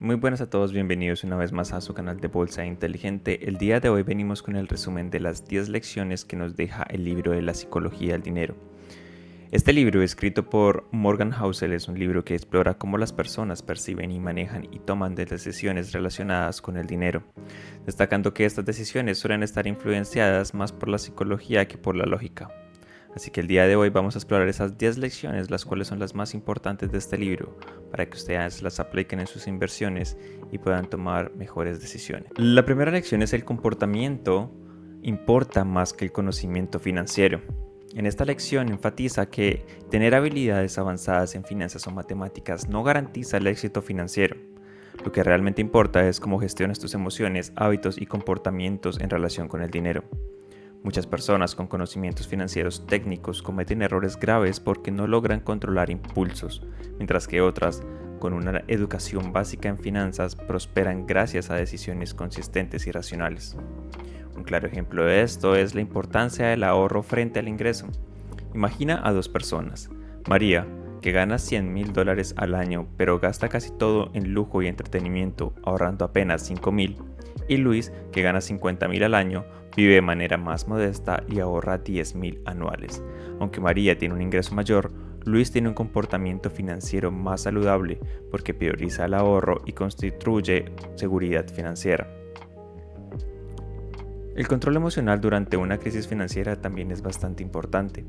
Muy buenas a todos, bienvenidos una vez más a su canal de Bolsa Inteligente. El día de hoy venimos con el resumen de las 10 lecciones que nos deja el libro de la psicología del dinero. Este libro, escrito por Morgan Housel, es un libro que explora cómo las personas perciben y manejan y toman decisiones relacionadas con el dinero, destacando que estas decisiones suelen estar influenciadas más por la psicología que por la lógica. Así que el día de hoy vamos a explorar esas 10 lecciones, las cuales son las más importantes de este libro, para que ustedes las apliquen en sus inversiones y puedan tomar mejores decisiones. La primera lección es: el comportamiento importa más que el conocimiento financiero. En esta lección enfatiza que tener habilidades avanzadas en finanzas o matemáticas no garantiza el éxito financiero. Lo que realmente importa es cómo gestionas tus emociones, hábitos y comportamientos en relación con el dinero. Muchas personas con conocimientos financieros técnicos cometen errores graves porque no logran controlar impulsos, mientras que otras, con una educación básica en finanzas, prosperan gracias a decisiones consistentes y racionales. Un claro ejemplo de esto es la importancia del ahorro frente al ingreso. Imagina a dos personas: María, que gana $100,000 al año, pero gasta casi todo en lujo y entretenimiento, ahorrando apenas $5,000, y Luis, que gana $50,000 al año, vive de manera más modesta y ahorra $10,000 anuales. Aunque María tiene un ingreso mayor, Luis tiene un comportamiento financiero más saludable porque prioriza el ahorro y constituye seguridad financiera. El control emocional durante una crisis financiera también es bastante importante.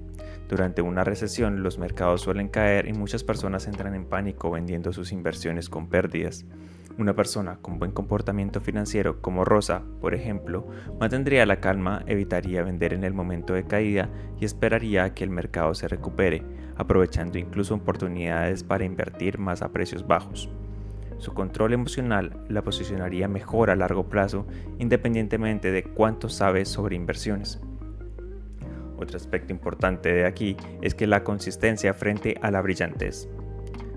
Durante una recesión, los mercados suelen caer y muchas personas entran en pánico vendiendo sus inversiones con pérdidas. Una persona con buen comportamiento financiero, como Rosa, por ejemplo, mantendría la calma, evitaría vender en el momento de caída y esperaría a que el mercado se recupere, aprovechando incluso oportunidades para invertir más a precios bajos. Su control emocional la posicionaría mejor a largo plazo, independientemente de cuánto sabe sobre inversiones. Otro aspecto importante de aquí es que la consistencia frente a la brillantez.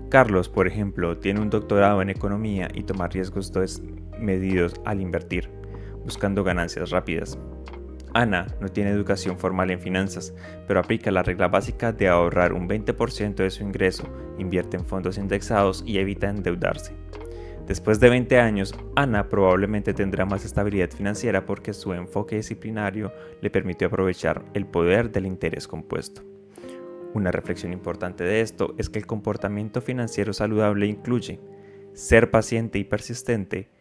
Carlos, por ejemplo, tiene un doctorado en economía y toma riesgos desmedidos al invertir, buscando ganancias rápidas. Ana no tiene educación formal en finanzas, pero aplica la regla básica de ahorrar un 20% de su ingreso, invierte en fondos indexados y evita endeudarse. Después de 20 años, Ana probablemente tendrá más estabilidad financiera porque su enfoque disciplinario le permitió aprovechar el poder del interés compuesto. Una reflexión importante de esto es que el comportamiento financiero saludable incluye ser paciente y persistente,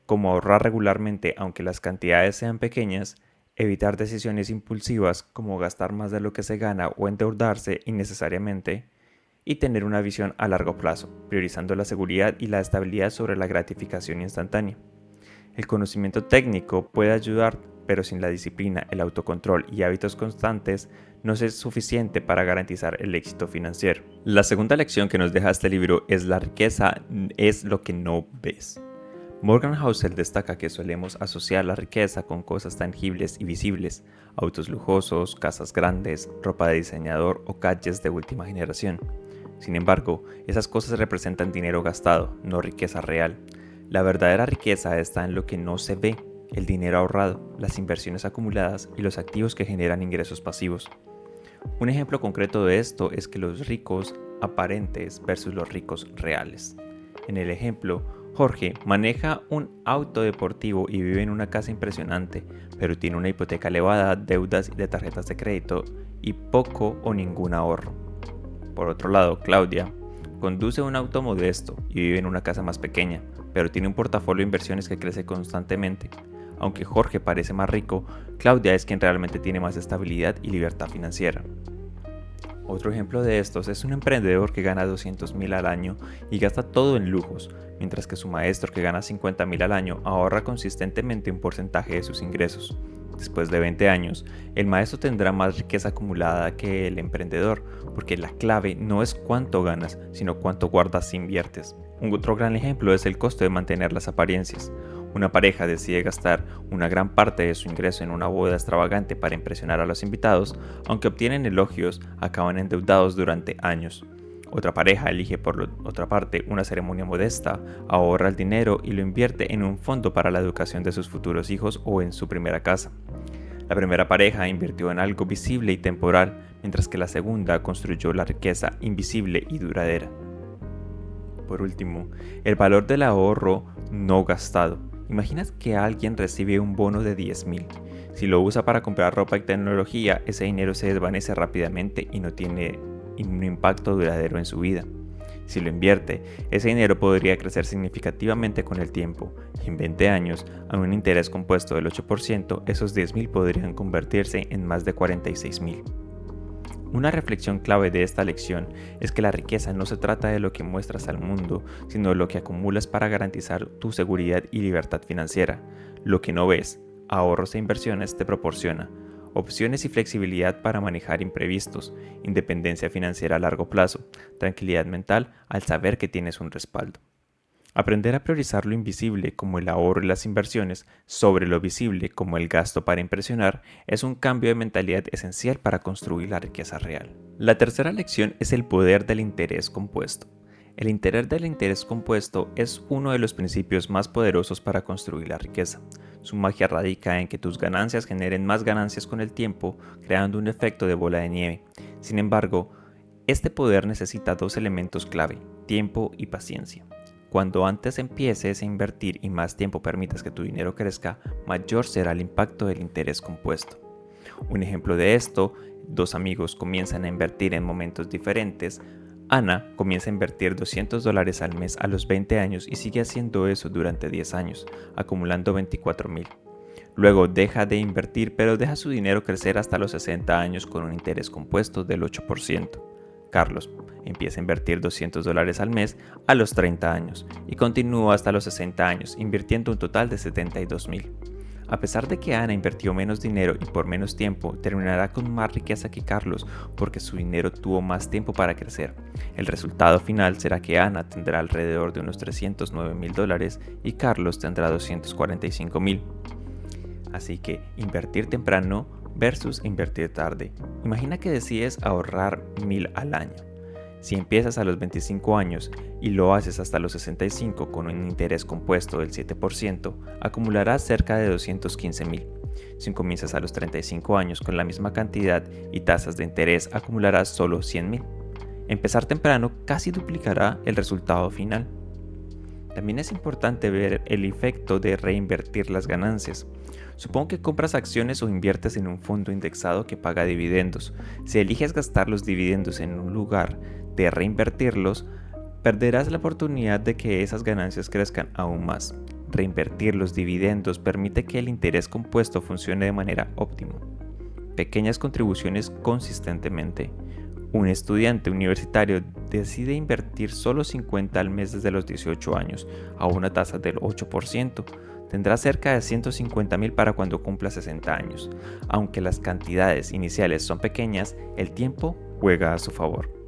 como ahorrar regularmente aunque las cantidades sean pequeñas, evitar decisiones impulsivas como gastar más de lo que se gana o endeudarse innecesariamente, y tener una visión a largo plazo, priorizando la seguridad y la estabilidad sobre la gratificación instantánea. El conocimiento técnico puede ayudar, pero sin la disciplina, el autocontrol y hábitos constantes no es suficiente para garantizar el éxito financiero. La segunda lección que nos deja este libro es: la riqueza es lo que no ves. Morgan Housel destaca que solemos asociar la riqueza con cosas tangibles y visibles: autos lujosos, casas grandes, ropa de diseñador o gadgets de última generación. Sin embargo, esas cosas representan dinero gastado, no riqueza real. La verdadera riqueza está en lo que no se ve: el dinero ahorrado, las inversiones acumuladas y los activos que generan ingresos pasivos. Un ejemplo concreto de esto es que los ricos aparentes versus los ricos reales. En el ejemplo, Jorge maneja un auto deportivo y vive en una casa impresionante, pero tiene una hipoteca elevada, deudas de tarjetas de crédito y poco o ningún ahorro. Por otro lado, Claudia conduce un auto modesto y vive en una casa más pequeña, pero tiene un portafolio de inversiones que crece constantemente. Aunque Jorge parece más rico, Claudia es quien realmente tiene más estabilidad y libertad financiera. Otro ejemplo de estos es un emprendedor que gana $200,000 al año y gasta todo en lujos, mientras que su maestro, que gana $50,000 al año, ahorra consistentemente un porcentaje de sus ingresos. Después de 20 años, el maestro tendrá más riqueza acumulada que el emprendedor, porque la clave no es cuánto ganas, sino cuánto guardas e inviertes. Un otro gran ejemplo es el costo de mantener las apariencias. Una pareja decide gastar una gran parte de su ingreso en una boda extravagante para impresionar a los invitados. Aunque obtienen elogios, acaban endeudados durante años. Otra pareja elige por otra parte una ceremonia modesta, ahorra el dinero y lo invierte en un fondo para la educación de sus futuros hijos o en su primera casa. La primera pareja invirtió en algo visible y temporal, mientras que la segunda construyó la riqueza invisible y duradera. por último, el valor del ahorro no gastado. Imaginas que alguien recibe un bono de 10.000. Si lo usa para comprar ropa y tecnología, ese dinero se desvanece rápidamente y no tiene un impacto duradero en su vida. Si lo invierte, ese dinero podría crecer significativamente con el tiempo. En 20 años, a un interés compuesto del 8%, esos 10.000 podrían convertirse en más de 46.000. Una reflexión clave de esta lección es que la riqueza no se trata de lo que muestras al mundo, sino de lo que acumulas para garantizar tu seguridad y libertad financiera. Lo que no ves, ahorros e inversiones te proporciona opciones y flexibilidad para manejar imprevistos, independencia financiera a largo plazo, tranquilidad mental al saber que tienes un respaldo. Aprender a priorizar lo invisible como el ahorro y las inversiones sobre lo visible como el gasto para impresionar es un cambio de mentalidad esencial para construir la riqueza real. La tercera lección es el poder del interés compuesto. El interés compuesto es uno de los principios más poderosos para construir la riqueza. Su magia radica en que tus ganancias generen más ganancias con el tiempo, creando un efecto de bola de nieve. Sin embargo, este poder necesita dos elementos clave: tiempo y paciencia. Cuando antes empieces a invertir y más tiempo permitas que tu dinero crezca, mayor será el impacto del interés compuesto. Un ejemplo de esto: dos amigos comienzan a invertir en momentos diferentes. Ana comienza a invertir $200 al mes a los 20 años y sigue haciendo eso durante 10 años, acumulando 24.000. Luego deja de invertir, pero deja su dinero crecer hasta los 60 años con un interés compuesto del 8%. Carlos empieza a invertir $200 al mes a los 30 años y continúa hasta los 60 años, invirtiendo un total de 72.000. A pesar de que Ana invirtió menos dinero y por menos tiempo, terminará con más riqueza que Carlos porque su dinero tuvo más tiempo para crecer. El resultado final será que Ana tendrá alrededor de unos $309.000 y Carlos tendrá $245.000. Así que invertir temprano versus invertir tarde. Imagina que decides ahorrar 1.000 al año. Si empiezas a los 25 años y lo haces hasta los 65 con un interés compuesto del 7%, acumularás cerca de 215.000. Si comienzas a los 35 años con la misma cantidad y tasas de interés, acumularás solo 100.000. Empezar temprano casi duplicará el resultado final. También es importante ver el efecto de reinvertir las ganancias. Supón que compras acciones o inviertes en un fondo indexado que paga dividendos. Si eliges gastar los dividendos en un lugar de reinvertirlos, perderás la oportunidad de que esas ganancias crezcan aún más. Reinvertir los dividendos permite que el interés compuesto funcione de manera óptima. Pequeñas contribuciones consistentemente. Un estudiante universitario decide invertir solo 50 al mes desde los 18 años a una tasa del 8%. Tendrá cerca de 150.000 para cuando cumpla 60 años. Aunque las cantidades iniciales son pequeñas, el tiempo juega a su favor.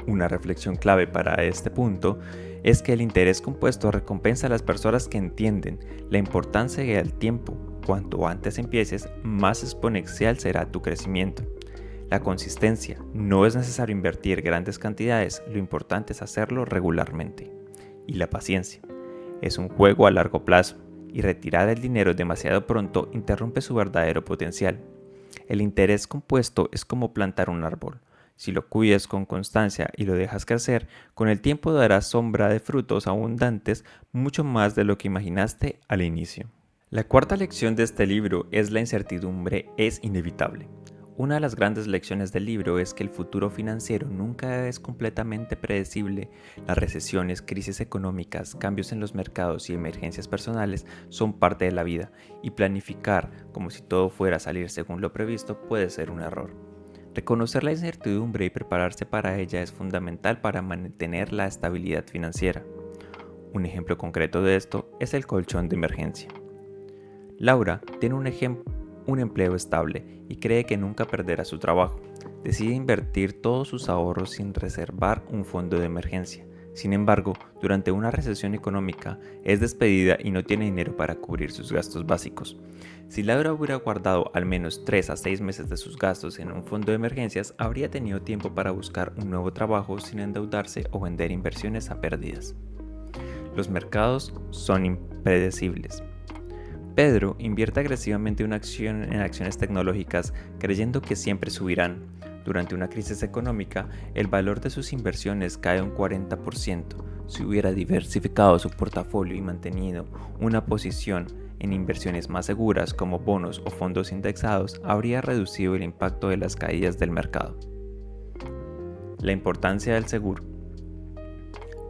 Una reflexión clave para este punto es que el interés compuesto recompensa a las personas que entienden la importancia del tiempo. Cuanto antes empieces, más exponencial será tu crecimiento. La consistencia: no es necesario invertir grandes cantidades, lo importante es hacerlo regularmente. Y la paciencia: es un juego a largo plazo, y retirar el dinero demasiado pronto interrumpe su verdadero potencial. El interés compuesto es como plantar un árbol. Si lo cuidas con constancia y lo dejas crecer, con el tiempo dará sombra de frutos abundantes, mucho más de lo que imaginaste al inicio. La cuarta lección de este libro es: la incertidumbre es inevitable. Una de las grandes lecciones del libro es que el futuro financiero nunca es completamente predecible. Las recesiones, crisis económicas, cambios en los mercados y emergencias personales son parte de la vida, y planificar como si todo fuera a salir según lo previsto puede ser un error. Reconocer la incertidumbre y prepararse para ella es fundamental para mantener la estabilidad financiera. Un ejemplo concreto de esto es el colchón de emergencia. Laura tiene un empleo estable y cree que nunca perderá su trabajo. Decide invertir todos sus ahorros sin reservar un fondo de emergencia. Sin embargo, durante una recesión económica es despedida y no tiene dinero para cubrir sus gastos básicos. Si Laura hubiera guardado al menos 3 a 6 meses de sus gastos en un fondo de emergencias, habría tenido tiempo para buscar un nuevo trabajo sin endeudarse o vender inversiones a pérdidas. Los mercados son impredecibles. Pedro invierte agresivamente en acciones tecnológicas creyendo que siempre subirán. Durante una crisis económica, el valor de sus inversiones cae un 40%. Si hubiera diversificado su portafolio y mantenido una posición en inversiones más seguras como bonos o fondos indexados, habría reducido el impacto de las caídas del mercado. La importancia del seguro.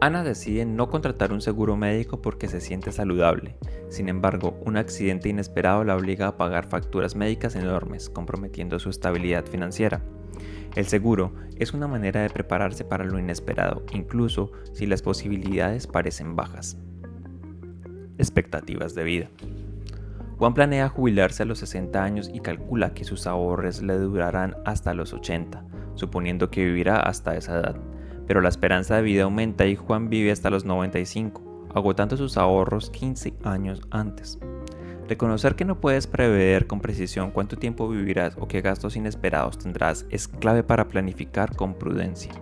Ana decide no contratar un seguro médico porque se siente saludable. Sin embargo, un accidente inesperado la obliga a pagar facturas médicas enormes, comprometiendo su estabilidad financiera. El seguro es una manera de prepararse para lo inesperado, incluso si las posibilidades parecen bajas. Expectativas de vida. Juan planea jubilarse a los 60 años y calcula que sus ahorros le durarán hasta los 80, suponiendo que vivirá hasta esa edad. Pero la esperanza de vida aumenta y Juan vive hasta los 95, agotando sus ahorros 15 años antes. Reconocer que no puedes prever con precisión cuánto tiempo vivirás o qué gastos inesperados tendrás es clave para planificar con prudencia.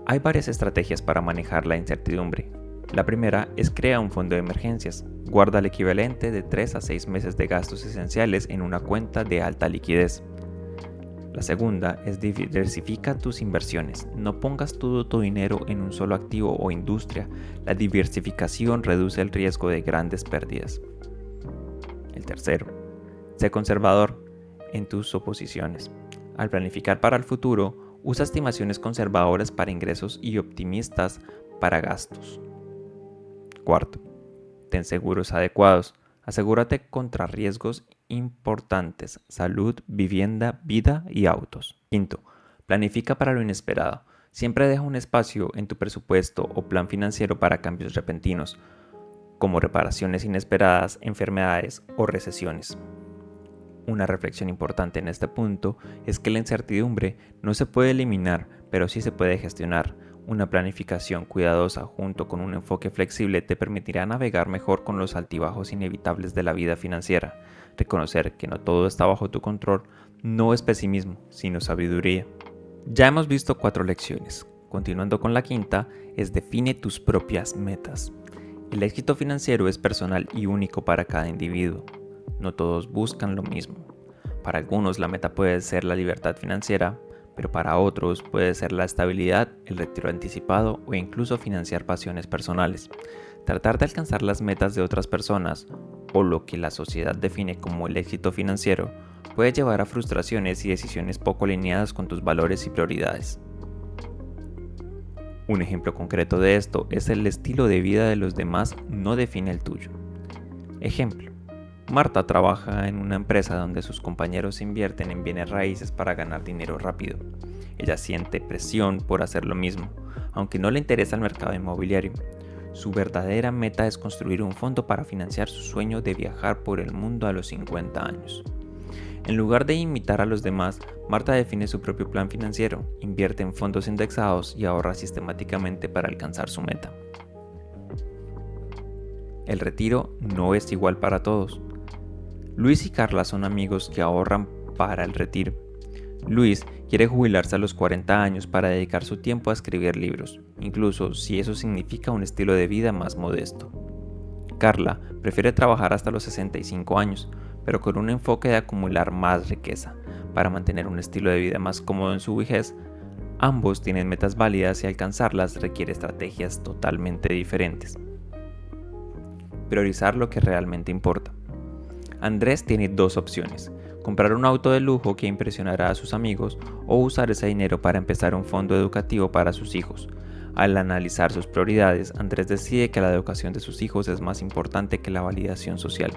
Hay varias estrategias para manejar la incertidumbre. La primera es crear un fondo de emergencias. Guarda el equivalente de 3 a 6 meses de gastos esenciales en una cuenta de alta liquidez. La segunda es diversifica tus inversiones. No pongas todo tu dinero en un solo activo o industria. La diversificación reduce el riesgo de grandes pérdidas. El tercero, sé conservador en tus suposiciones. Al planificar para el futuro, usa estimaciones conservadoras para ingresos y optimistas para gastos. Cuarto, ten seguros adecuados. Asegúrate contra riesgos importantes: salud, vivienda, vida y autos. Quinto, planifica para lo inesperado. Siempre deja un espacio en tu presupuesto o plan financiero para cambios repentinos, como reparaciones inesperadas, enfermedades o recesiones. Una reflexión importante en este punto es que la incertidumbre no se puede eliminar, pero sí se puede gestionar. Una planificación cuidadosa junto con un enfoque flexible te permitirá navegar mejor con los altibajos inevitables de la vida financiera. Reconocer que no todo está bajo tu control no es pesimismo, sino sabiduría. Ya hemos visto 4 lecciones. Continuando con la quinta, es define tus propias metas. El éxito financiero es personal y único para cada individuo. No todos buscan lo mismo. Para algunos la meta puede ser la libertad financiera, pero para otros puede ser la estabilidad, el retiro anticipado o incluso financiar pasiones personales. Tratar de alcanzar las metas de otras personas o lo que la sociedad define como el éxito financiero puede llevar a frustraciones y decisiones poco alineadas con tus valores y prioridades. Un ejemplo concreto de esto es el estilo de vida de los demás no define el tuyo. Ejemplo. Marta trabaja en una empresa donde sus compañeros invierten en bienes raíces para ganar dinero rápido. Ella siente presión por hacer lo mismo, aunque no le interesa el mercado inmobiliario. Su verdadera meta es construir un fondo para financiar su sueño de viajar por el mundo a los 50 años. En lugar de imitar a los demás, Marta define su propio plan financiero, invierte en fondos indexados y ahorra sistemáticamente para alcanzar su meta. El retiro no es igual para todos. Luis y Carla son amigos que ahorran para el retiro. Luis quiere jubilarse a los 40 años para dedicar su tiempo a escribir libros, incluso si eso significa un estilo de vida más modesto. Carla prefiere trabajar hasta los 65 años, pero con un enfoque de acumular más riqueza, para mantener un estilo de vida más cómodo en su vejez. Ambos tienen metas válidas y alcanzarlas requiere estrategias totalmente diferentes. Priorizar lo que realmente importa. Andrés tiene 2 opciones: comprar un auto de lujo que impresionará a sus amigos o usar ese dinero para empezar un fondo educativo para sus hijos. Al analizar sus prioridades, Andrés decide que la educación de sus hijos es más importante que la validación social.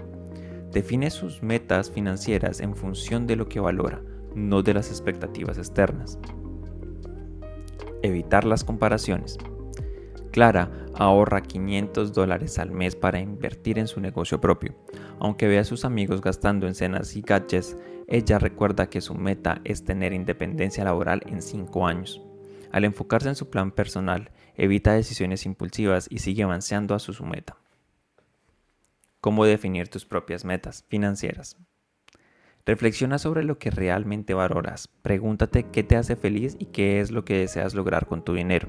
Define sus metas financieras en función de lo que valora, no de las expectativas externas. Evitar las comparaciones. Clara ahorra $500 al mes para invertir en su negocio propio. Aunque ve a sus amigos gastando en cenas y gadgets, ella recuerda que su meta es tener independencia laboral en 5 años. Al enfocarse en su plan personal, evita decisiones impulsivas y sigue avanzando hacia su meta. ¿Cómo definir tus propias metas financieras? Reflexiona sobre lo que realmente valoras. Pregúntate qué te hace feliz y qué es lo que deseas lograr con tu dinero.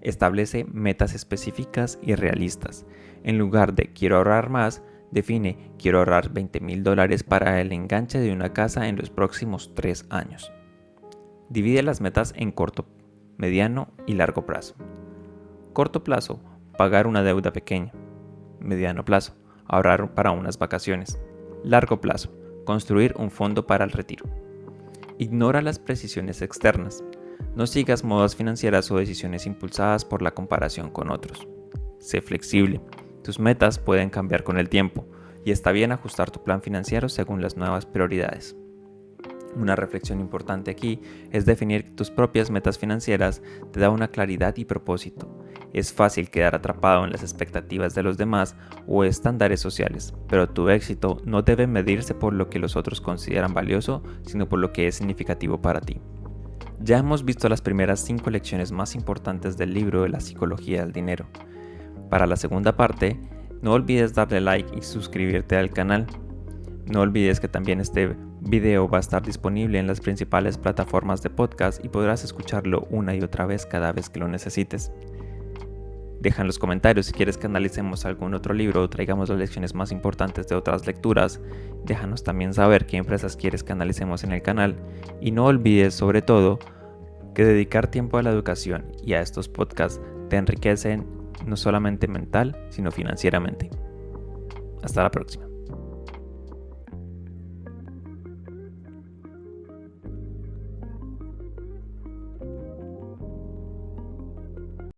Establece metas específicas y realistas. En lugar de quiero ahorrar más, Define, quiero ahorrar $20,000 para el enganche de una casa en los próximos 3 años. Divide las metas en corto, mediano y largo plazo. Corto plazo, pagar una deuda pequeña. Mediano plazo, ahorrar para unas vacaciones. Largo plazo, construir un fondo para el retiro. Ignora las precisiones externas. No sigas modas financieras o decisiones impulsadas por la comparación con otros. Sé flexible. Tus metas pueden cambiar con el tiempo y está bien ajustar tu plan financiero según las nuevas prioridades. Una reflexión importante aquí es definir tus propias metas financieras te da una claridad y propósito. Es fácil quedar atrapado en las expectativas de los demás o estándares sociales, pero tu éxito no debe medirse por lo que los otros consideran valioso, sino por lo que es significativo para ti. Ya hemos visto las primeras 5 lecciones más importantes del libro de la psicología del dinero. Para la segunda parte, no olvides darle like y suscribirte al canal. No olvides que también este video va a estar disponible en las principales plataformas de podcast y podrás escucharlo una y otra vez cada vez que lo necesites. Deja en los comentarios si quieres que analicemos algún otro libro o traigamos las lecciones más importantes de otras lecturas. Déjanos también saber qué empresas quieres que analicemos en el canal. Y no olvides sobre todo que dedicar tiempo a la educación y a estos podcasts te enriquecen no solamente mental, sino financieramente. Hasta la próxima.